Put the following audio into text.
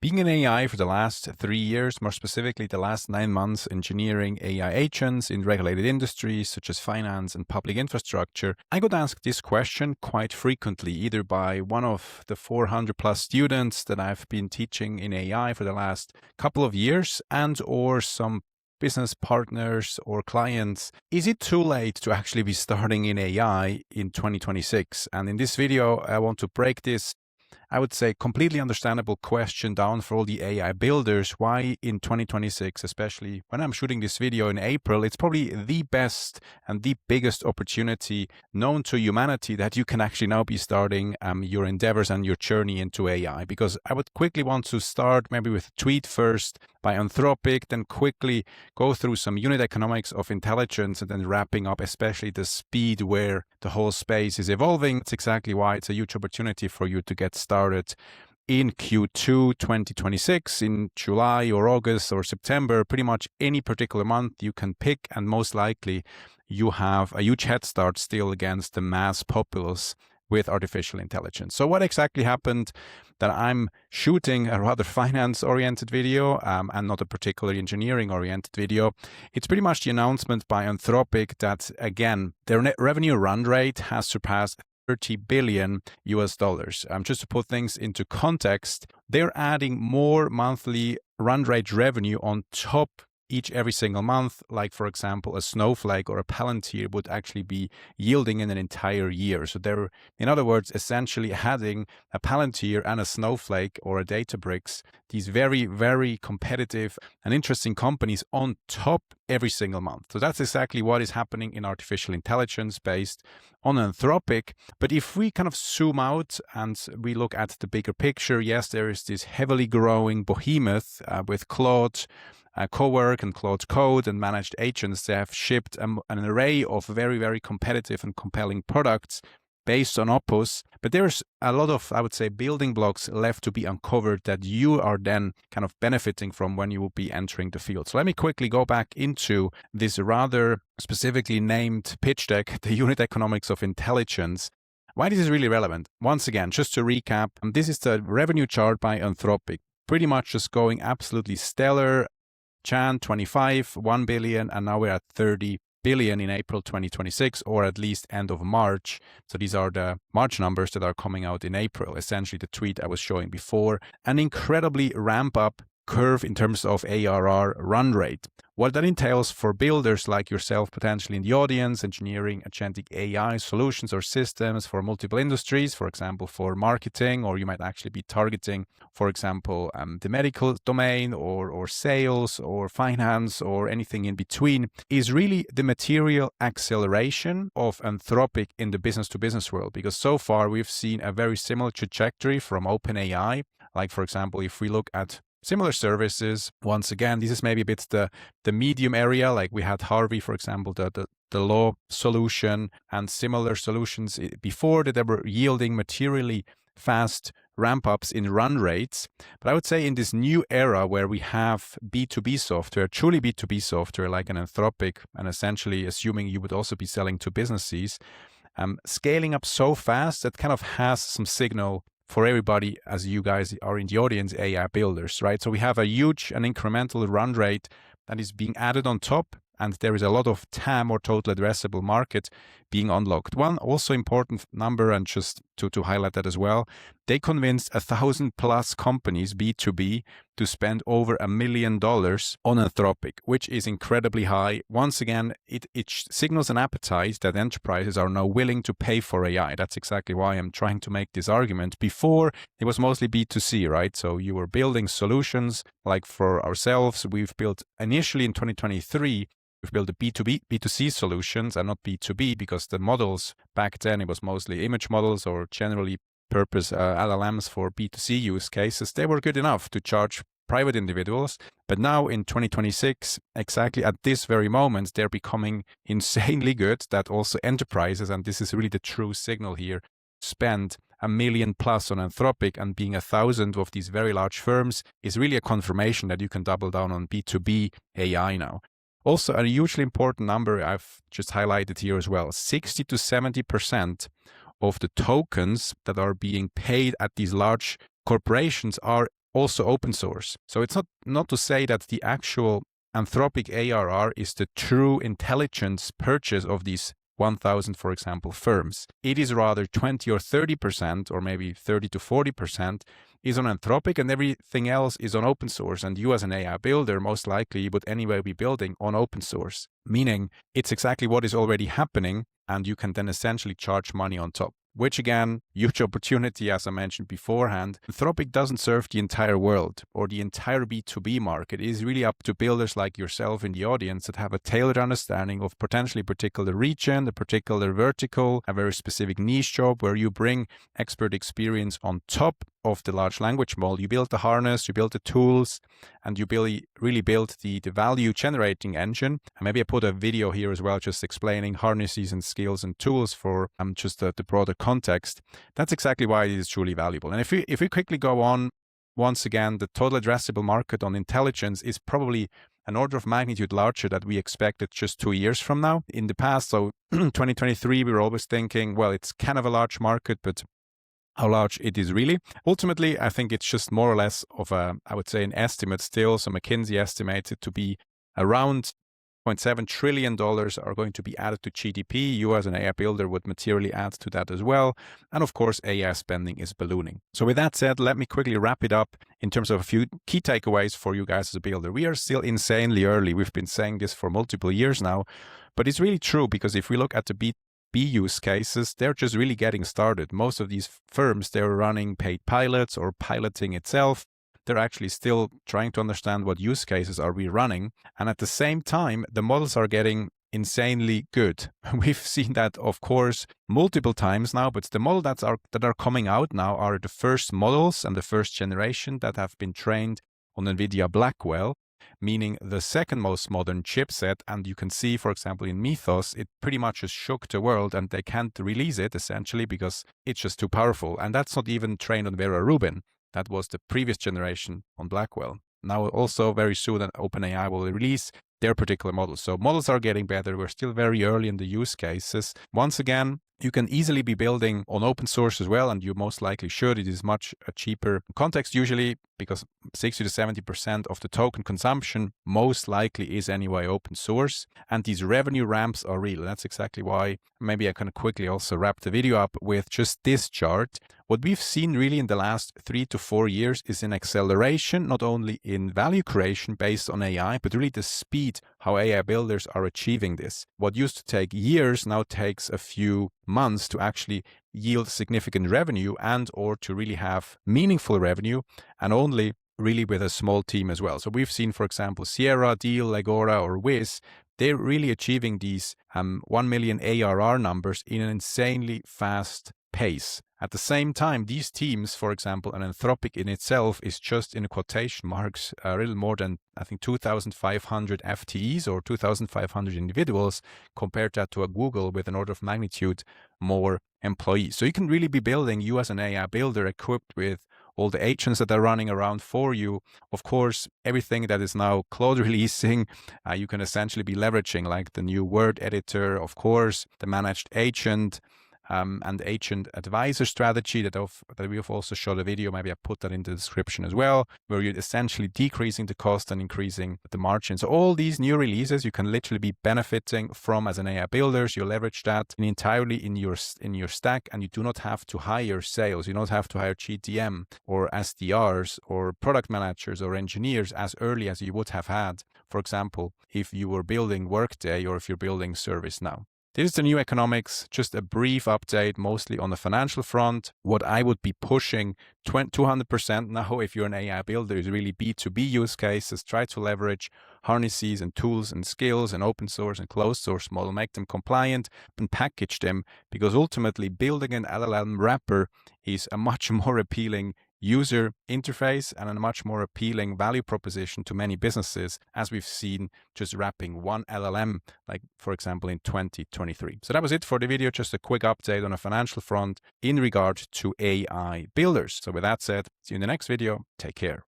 Being in AI for the last 3 years, more specifically the last 9 months, engineering AI agents in regulated industries such as finance and public infrastructure, I got asked this question quite frequently, either by one of the 400 plus students that I've been teaching in AI for the last couple of years, and or some business partners or clients. Is it too late to actually be starting in AI in 2026? And in this video, I want to break this, I would say, completely understandable question down for all the AI builders. Why in 2026, especially when I'm shooting this video in April, it's probably the best and the biggest opportunity known to humanity that you can actually now be starting your endeavors and your journey into AI. Because I would quickly want to start maybe with a tweet first by Anthropic, then quickly go through some unit economics of intelligence, and then wrapping up especially the speed where the whole space is evolving. That's exactly why it's a huge opportunity for you to get started in Q2 2026, in July or August or September, pretty much any particular month you can pick, and most likely you have a huge head start still against the mass populace with artificial intelligence. So what exactly happened that I'm shooting a rather finance-oriented video and not a particularly engineering-oriented video? It's pretty much the announcement by Anthropic that, again, their net revenue run rate has surpassed $30 billion. Just to put things into context, they're adding more monthly run rate revenue on top every single month, like for example, a Snowflake or a Palantir would actually be yielding in an entire year. So they're, in other words, essentially adding a Palantir and a Snowflake or a Databricks, these very, very competitive and interesting companies on top every single month. So that's exactly what is happening in artificial intelligence based on Anthropic. But if we kind of zoom out and we look at the bigger picture, yes, there is this heavily growing behemoth with Claude, Cowork and Claude Code and managed agents. They have shipped an array of very, very competitive and compelling products based on Opus. But there's a lot of, I would say, building blocks left to be uncovered that you are then kind of benefiting from when you will be entering the field. So let me quickly go back into this rather specifically named pitch deck, the unit economics of intelligence. Why this is really relevant? Once again, just to recap, this is the revenue chart by Anthropic. Pretty much just going absolutely stellar. Jan 25, 1 billion, and now we're at 30 billion in April 2026, or at least end of March. So these are the March numbers that are coming out in April, essentially the tweet I was showing before. An incredibly ramp up curve in terms of ARR run rate. What that entails for builders like yourself, potentially in the audience, engineering agentic AI solutions or systems for multiple industries, for example, for marketing, or you might actually be targeting, for example, the medical domain or sales or finance or anything in between, is really the material acceleration of Anthropic in the business-to-business world. Because so far we've seen a very similar trajectory from OpenAI. Like, for example, if we look at similar services, once again, this is maybe a bit the medium area, like we had Harvey, for example, the law solution and similar solutions before that they were yielding materially fast ramp-ups in run rates. But I would say in this new era where we have B2B software, truly B2B software like an Anthropic, and essentially assuming you would also be selling to businesses, scaling up so fast that kind of has some signal for everybody, as you guys are in the audience, AI builders, right? So we have a huge and incremental run rate that is being added on top, and there is a lot of TAM or total addressable market being unlocked. One also important number, and just to highlight that as well, they convinced 1,000+ companies, B2B, to spend over $1 million on Anthropic, which is incredibly high. Once again, it signals an appetite that enterprises are now willing to pay for AI. That's exactly why I'm trying to make this argument. Before, it was mostly B2C, right? So you were building solutions, like for ourselves, we've built initially in 2023, we've built a B2C solutions and not B2B, because the models back then, it was mostly image models or generally purpose LLMs for B2C use cases. They were good enough to charge private individuals. But now in 2026, exactly at this very moment, they're becoming insanely good that also enterprises, and this is really the true signal here, spend $1 million+ on Anthropic, and being 1,000 of these very large firms is really a confirmation that you can double down on B2B AI now. Also, a hugely important number I've just highlighted here as well, 60 to 70% of the tokens that are being paid at these large corporations are also open source. So it's not to say that the actual Anthropic ARR is the true intelligence purchase of these 1,000, for example, firms. It is rather 20 or 30%, or maybe 30 to 40% is on Anthropic, and everything else is on open source. And you as an AI builder, most likely would anyway be building on open source, meaning it's exactly what is already happening, and you can then essentially charge money on top. Which again, huge opportunity, as I mentioned beforehand. Anthropic doesn't serve the entire world or the entire B2B market. It is really up to builders like yourself in the audience that have a tailored understanding of potentially a particular region, a particular vertical, a very specific niche job where you bring expert experience on top of the large language model. You build the harness, you build the tools, and you really build the value generating engine. And maybe I put a video here as well, just explaining harnesses and skills and tools for just the broader context. That's exactly why it is truly valuable. And if we quickly go on, once again, the total addressable market on intelligence is probably an order of magnitude larger than we expected just 2 years from now. In the past, so 2023, we were always thinking, well, it's kind of a large market, but how large it is really. Ultimately, I think it's just more or less of I would say an estimate still. So McKinsey estimates it to be around $0.7 trillion are going to be added to GDP. You as an AI builder would materially add to that as well. And of course, AI spending is ballooning. So with that said, let me quickly wrap it up in terms of a few key takeaways for you guys as a builder. We are still insanely early. We've been saying this for multiple years now, but it's really true, because if we look at the B use cases, they're just really getting started. Most of these firms, they're running paid pilots or piloting itself. They're actually still trying to understand what use cases are we running. And at the same time, the models are getting insanely good. We've seen that, of course, multiple times now, but the models that are coming out now are the first models and the first generation that have been trained on NVIDIA Blackwell, meaning the second most modern chipset. And you can see, for example, in Mythos, it pretty much just shook the world, and they can't release it essentially because it's just too powerful. And that's not even trained on Vera Rubin. That was the previous generation on Blackwell. Now also very soon OpenAI will release their particular models. So models are getting better. We're still very early in the use cases. Once again, you can easily be building on open source as well, and you most likely should. It is much a cheaper context usually, because 60 to 70% of the token consumption most likely is anyway open source, and these revenue ramps are real. That's exactly why maybe I can quickly also wrap the video up with just this chart. What we've seen really in the last 3 to 4 years is an acceleration, not only in value creation based on AI, but really the speed how AI builders are achieving this. What used to take years now takes a few months to actually yield significant revenue and or to really have meaningful revenue, and only really with a small team as well. So we've seen, for example, Sierra, Deal, Legora, or Wiz, they're really achieving these 1 million ARR numbers in an insanely fast pace. At the same time, these teams, for example, an Anthropic in itself is just, in quotation marks, a little more than, I think, 2,500 FTEs or 2,500 individuals, compared that to a Google with an order of magnitude more employees. So you can really be building, you as an AI builder, equipped with all the agents that are running around for you. Of course, everything that is now Claude releasing, you can essentially be leveraging, like the new word editor, of course, the managed agent, and agent advisor strategy that we have also shot a video. Maybe I put that in the description as well, where you're essentially decreasing the cost and increasing the margin. So all these new releases you can literally be benefiting from as an AI builder. You leverage that entirely in your stack, and you do not have to hire sales. You don't have to hire GTM or SDRs or product managers or engineers as early as you would have had, for example, if you were building Workday or if you're building ServiceNow. This is the new economics, just a brief update, mostly on the financial front. What I would be pushing 200% now, if you're an AI builder, is really B2B use cases. Try to leverage harnesses and tools and skills and open source and closed source model, make them compliant and package them, because ultimately building an LLM wrapper is a much more appealing user interface and a much more appealing value proposition to many businesses, as we've seen just wrapping one LLM, like for example in 2023. So that was it for the video, just a quick update on a financial front in regard to AI builders. So with that said, see you in the next video. Take care.